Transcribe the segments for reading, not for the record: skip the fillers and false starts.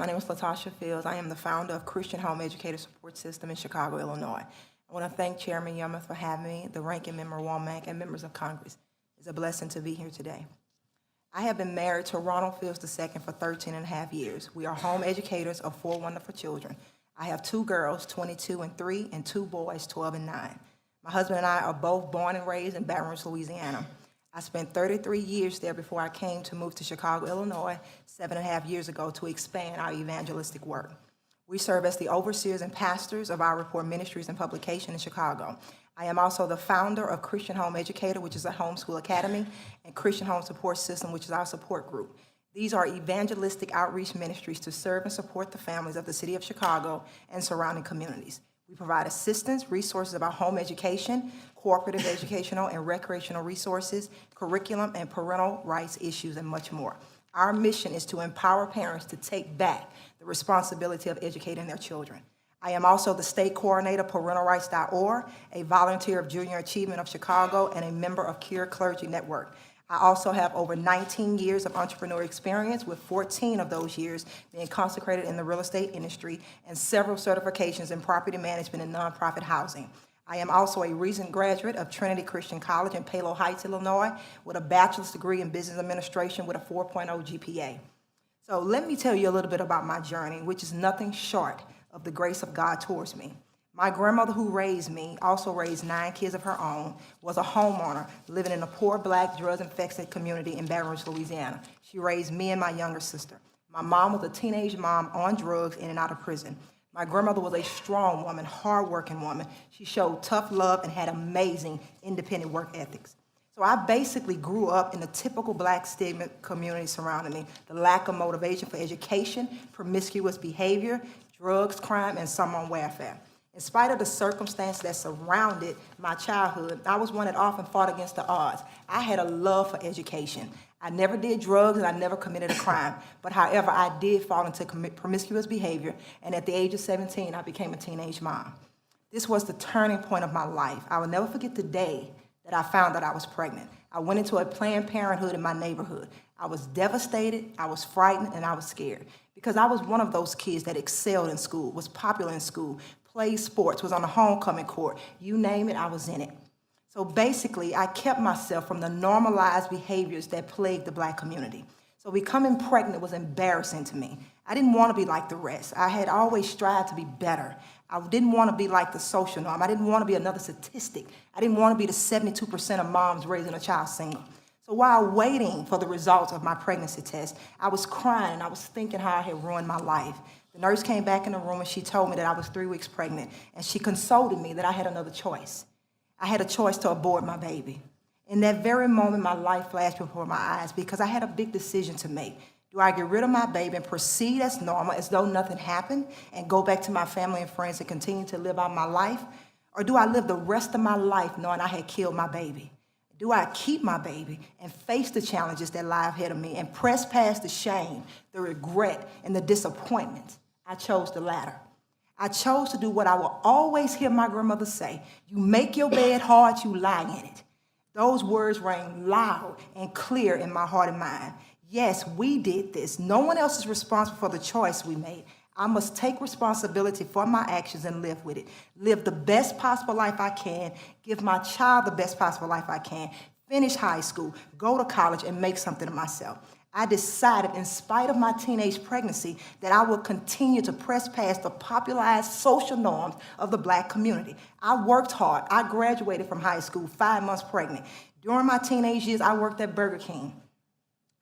My name is Latasha Fields. I am the founder of Christian Home Educator Support System in Chicago, Illinois. I want to thank Chairman Yumeth for having me, the Ranking Member Womack, and members of Congress. It's a blessing to be here today. I have been married to Ronald Fields II for 13 and a half years. We are home educators of 4 wonderful children. I have 2 girls, 22 and 3, and 2 boys, 12 and 9. My husband and I are both born and raised in Baton Rouge, Louisiana. I spent 33 years there before I came to move to Chicago, Illinois, 7.5 years ago to expand our evangelistic work. We serve as the overseers and pastors of our Report Ministries and Publication in Chicago. I am also the founder of Christian Home Educator, which is a homeschool academy, and Christian Home Support System, which is our support group. These are evangelistic outreach ministries to serve and support the families of the city of Chicago and surrounding communities. We provide assistance, resources about home education, cooperative educational and recreational resources, curriculum and parental rights issues, and much more. Our mission is to empower parents to take back the responsibility of educating their children. I am also the state coordinator of parentalrights.org, a volunteer of Junior Achievement of Chicago, and a member of Cure Clergy Network. I also have over 19 years of entrepreneurial experience, with 14 of those years being consecrated in the real estate industry and several certifications in property management and nonprofit housing. I am also a recent graduate of Trinity Christian College in Palo Heights, Illinois, with a bachelor's degree in business administration with a 4.0 GPA. So let me tell you a little bit about my journey, which is nothing short of the grace of God towards me. My grandmother, who raised me, also raised 9 kids of her own, was a homeowner living in a poor Black, drug-infested community in Baton Rouge, Louisiana. She raised me and my younger sister. My mom was a teenage mom on drugs, in and out of prison. My grandmother was a strong woman, hardworking woman. She showed tough love and had amazing independent work ethics. So I basically grew up in the typical Black stigma community surrounding me: the lack of motivation for education, promiscuous behavior, drugs, crime, and some on welfare. In spite of the circumstances that surrounded my childhood, I was one that often fought against the odds. I had a love for education. I never did drugs and I never committed a crime. But however, I did fall into promiscuous behavior, and at the age of 17, I became a teenage mom. This was the turning point of my life. I will never forget the day that I found that I was pregnant. I went into a Planned Parenthood in my neighborhood. I was devastated, I was frightened, and I was scared, because I was one of those kids that excelled in school, was popular in school, played sports, was on the homecoming court. You name it, I was in it. So basically, I kept myself from the normalized behaviors that plagued the Black community. So becoming pregnant was embarrassing to me. I didn't want to be like the rest. I had always strived to be better. I didn't want to be like the social norm. I didn't want to be another statistic. I didn't want to be the 72% of moms raising a child single. So while waiting for the results of my pregnancy test, I was crying and I was thinking how I had ruined my life. The nurse came back in the room and she told me that I was 3 weeks pregnant, and she consoled me that I had another choice. I had a choice to abort my baby. In that very moment, my life flashed before my eyes, because I had a big decision to make. Do I get rid of my baby and proceed as normal, as though nothing happened, and go back to my family and friends and continue to live out my life? Or do I live the rest of my life knowing I had killed my baby? Do I keep my baby and face the challenges that lie ahead of me and press past the shame, the regret, and the disappointment? I chose the latter. I chose to do what I will always hear my grandmother say: you make your bed hard, you lie in it. Those words rang loud and clear in my heart and mind. Yes, we did this. No one else is responsible for the choice we made. I must take responsibility for my actions and live with it. Live the best possible life I can, give my child the best possible life I can, finish high school, go to college, and make something of myself. I decided, in spite of my teenage pregnancy, that I would continue to press past the popularized social norms of the Black community. I worked hard. I graduated from high school 5 months pregnant. During my teenage years, I worked at Burger King.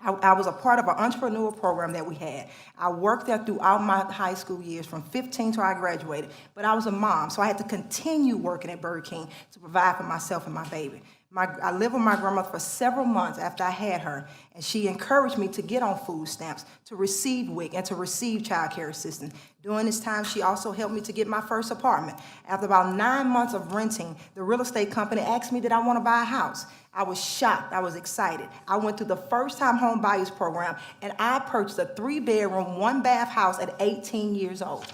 I was a part of an entrepreneurial program that we had. I worked there throughout my high school years, from 15 till I graduated. But I was a mom, so I had to continue working at Burger King to provide for myself and my baby. I lived with my grandmother for several months after I had her, and she encouraged me to get on food stamps, to receive WIC, and to receive child care assistance. During this time, she also helped me to get my first apartment. After about 9 months of renting, the real estate company asked me, did I want to buy a house? I was shocked. I was excited. I went through the first-time home buyers program, and I purchased a 3-bedroom, 1-bath house at 18 years old.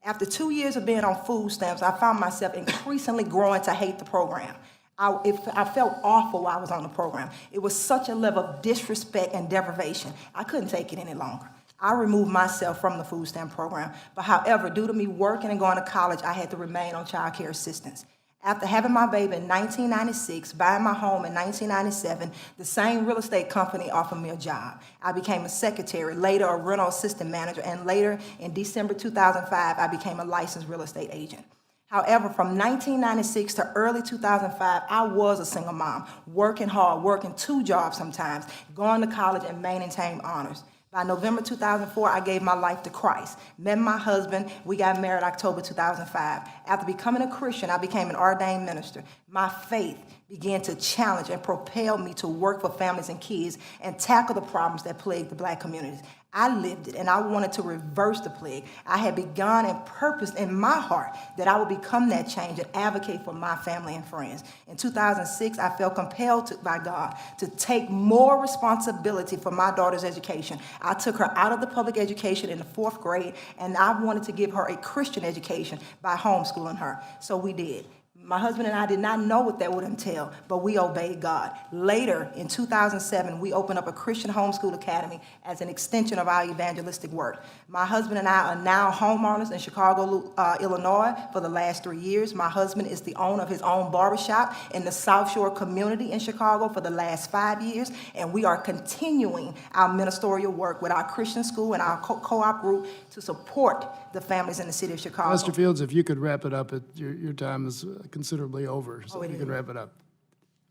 After 2 years of being on food stamps, I found myself increasingly growing to hate the program. I felt awful while I was on the program. It was such a level of disrespect and deprivation. I couldn't take it any longer. I removed myself from the food stamp program, but however, due to me working and going to college, I had to remain on child care assistance. After having my baby in 1996, buying my home in 1997, the same real estate company offered me a job. I became a secretary, later a rental assistant manager, and later in December 2005, I became a licensed real estate agent. However, from 1996 to early 2005, I was a single mom, working hard, working 2 jobs sometimes, going to college and maintaining honors. By November 2004, I gave my life to Christ. Met my husband. We got married October 2005. After becoming a Christian, I became an ordained minister. My faith began to challenge and propel me to work for families and kids and tackle the problems that plague the Black communities. I lived it, and I wanted to reverse the plague. I had begun and purposed in my heart that I would become that change and advocate for my family and friends. In 2006, I felt compelled by God to take more responsibility for my daughter's education. I took her out of the public education in the 4th grade, and I wanted to give her a Christian education by homeschooling her. So we did. My husband and I did not know what that would entail, but we obeyed God. Later, in 2007, we opened up a Christian homeschool academy as an extension of our evangelistic work. My husband and I are now homeowners in Chicago, Illinois for the last 3 years. My husband is the owner of his own barbershop in the South Shore community in Chicago for the last 5 years, and we are continuing our ministerial work with our Christian school and our co-op group to support the families in the city of Chicago. Mr. Fields, if you could wrap it up, your time is considerably over, so you can wrap it up.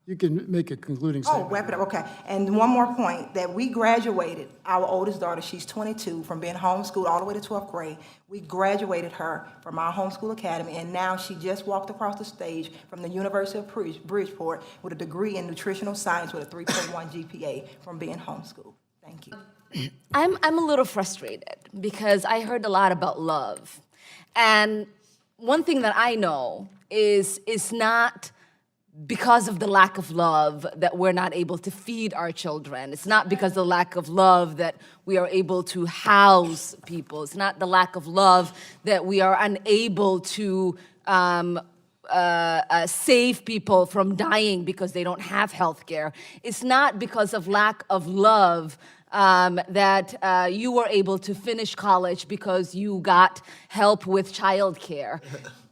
You can make a concluding statement. Oh, wrap it up, okay. And one more point, that we graduated our oldest daughter, she's 22, from being homeschooled all the way to 12th grade. We graduated her from our homeschool academy, and now she just walked across the stage from the University of Bridgeport with a degree in nutritional science with a 3.1 GPA from being homeschooled. Thank you. I'm a little frustrated because I heard a lot about love. And one thing that I know is it's not because of the lack of love that we're not able to feed our children. It's not because of the lack of love that we are able to house people. It's not the lack of love that we are unable to save people from dying because they don't have health care. It's not because of lack of love that you were able to finish college because you got help with childcare.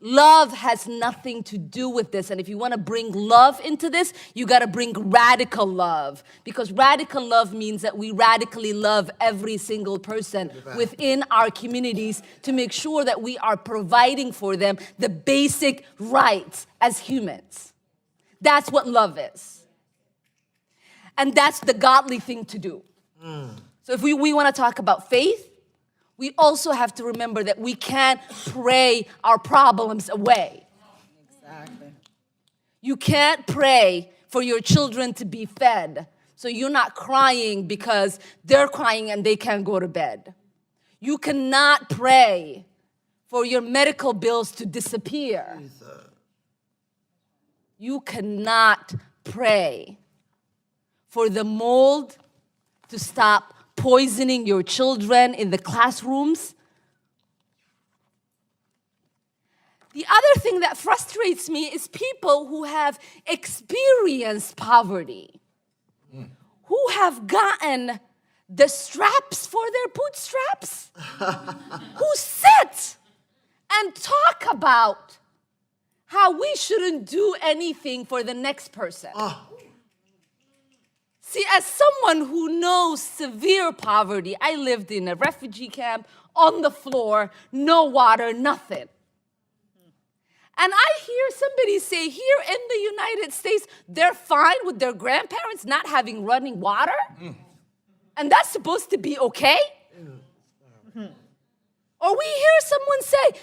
Love has nothing to do with this, and if you want to bring love into this, you got to bring radical love, because radical love means that we radically love every single person within our communities to make sure that we are providing for them the basic rights as humans. That's what love is. And that's the godly thing to do. So if we want to talk about faith, we also have to remember that we can't pray our problems away. Exactly. You can't pray for your children to be fed, so you're not crying because they're crying and they can't go to bed. You cannot pray for your medical bills to disappear. You cannot pray for the mold to stop poisoning your children in the classrooms. The other thing that frustrates me is people who have experienced poverty, who have gotten the straps for their bootstraps, who sit and talk about how we shouldn't do anything for the next person. See, as someone who knows severe poverty, I lived in a refugee camp, on the floor, no water, nothing. And I hear somebody say, here in the United States, they're fine with their grandparents not having running water? And that's supposed to be okay? Or we hear someone say,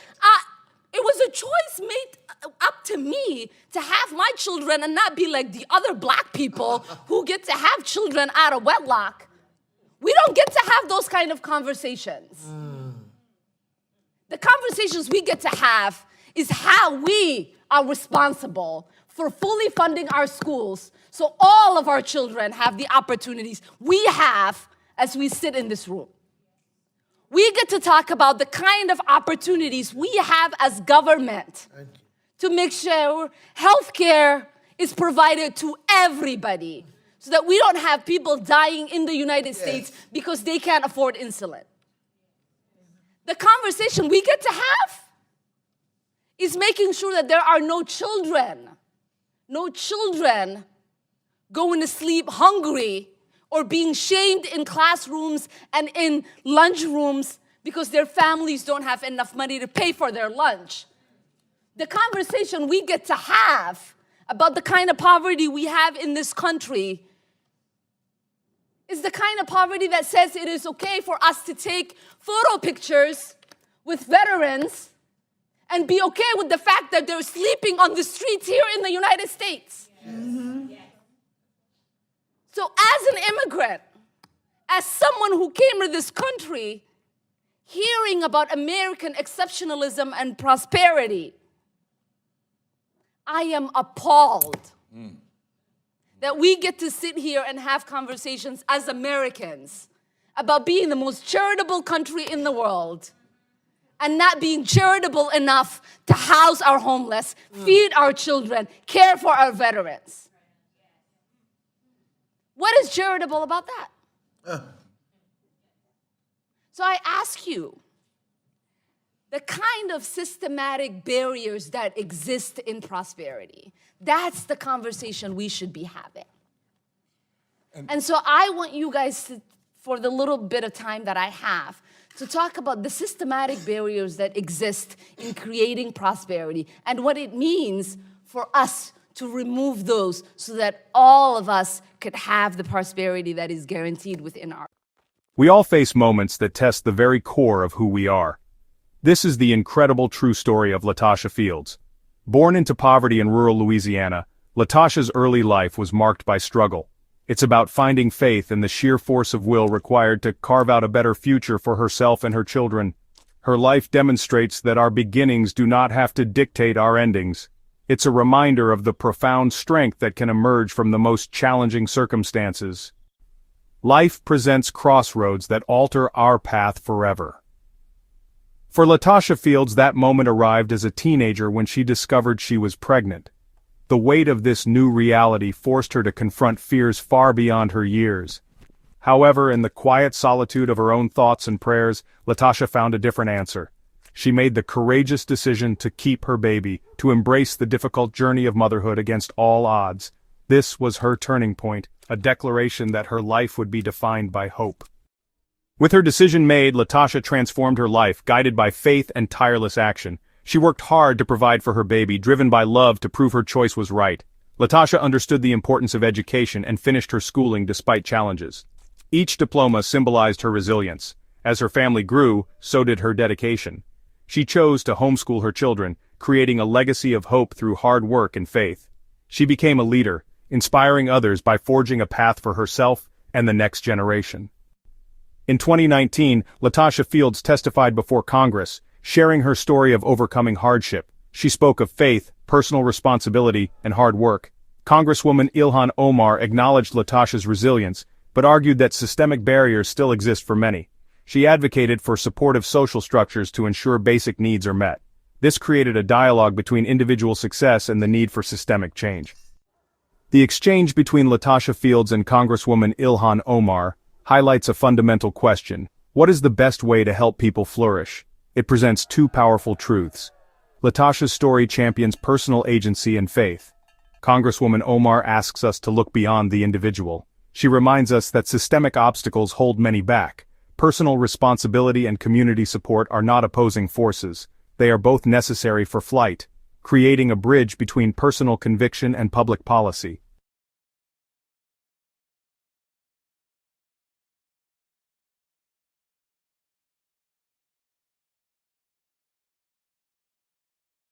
it was a choice made up to me to have my children and not be like the other black people who get to have children out of wedlock. We don't get to have those kind of conversations. The conversations we get to have is how we are responsible for fully funding our schools so all of our children have the opportunities we have as we sit in this room. We get to talk about the kind of opportunities we have as government to make sure healthcare is provided to everybody so that we don't have people dying in the United States because they can't afford insulin. conversation we get to have is making sure that there are no children going to sleep hungry or being shamed in classrooms and in lunchrooms because their families don't have enough money to pay for their lunch. The conversation we get to have about the kind of poverty we have in this country is the kind of poverty that says it is okay for us to take photo pictures with veterans and be okay with the fact that they're sleeping on the streets here in the United States. So as an immigrant, as someone who came to this country, hearing about American exceptionalism and prosperity, I am appalled that we get to sit here and have conversations as Americans about being the most charitable country in the world and not being charitable enough to house our homeless, feed our children, care for our veterans. What is charitable about that? So I ask you, the kind of systematic barriers that exist in prosperity, that's the conversation we should be having. And so I want you guys to, for the little bit of time that I have, to talk about the systematic barriers that exist in creating prosperity and what it means for us to remove those so that all of us could have the prosperity that is guaranteed within our. We all face moments that test the very core of who we are. This is the incredible true story of Latasha Fields. Born into poverty in rural Louisiana, Latasha's early life was marked by struggle. It's about finding faith and the sheer force of will required to carve out a better future for herself and her children. Her life demonstrates that our beginnings do not have to dictate our endings. It's a reminder of the profound strength that can emerge from the most challenging circumstances. Life presents crossroads that alter our path forever. For Latasha Fields, that moment arrived as a teenager when she discovered she was pregnant. The weight of this new reality forced her to confront fears far beyond her years. However, in the quiet solitude of her own thoughts and prayers, Latasha found a different answer. She made the courageous decision to keep her baby, to embrace the difficult journey of motherhood against all odds. This was her turning point, a declaration that her life would be defined by hope. With her decision made, Latasha transformed her life, guided by faith and tireless action. She worked hard to provide for her baby, driven by love to prove her choice was right. Latasha understood the importance of education and finished her schooling despite challenges. Each diploma symbolized her resilience. As her family grew, so did her dedication. She chose to homeschool her children, creating a legacy of hope through hard work and faith. She became a leader, inspiring others by forging a path for herself and the next generation. In 2019, Latasha Fields testified before Congress, sharing her story of overcoming hardship. She spoke of faith, personal responsibility, and hard work. Congresswoman Ilhan Omar acknowledged Latasha's resilience, but argued that systemic barriers still exist for many. She advocated for supportive social structures to ensure basic needs are met. This created a dialogue between individual success and the need for systemic change. The exchange between Latasha Fields and Congresswoman Ilhan Omar highlights a fundamental question: what is the best way to help people flourish? It presents two powerful truths. Latasha's story champions personal agency and faith. Congresswoman Omar asks us to look beyond the individual. She reminds us that systemic obstacles hold many back. Personal responsibility and community support are not opposing forces. They are both necessary for flight, creating a bridge between personal conviction and public policy.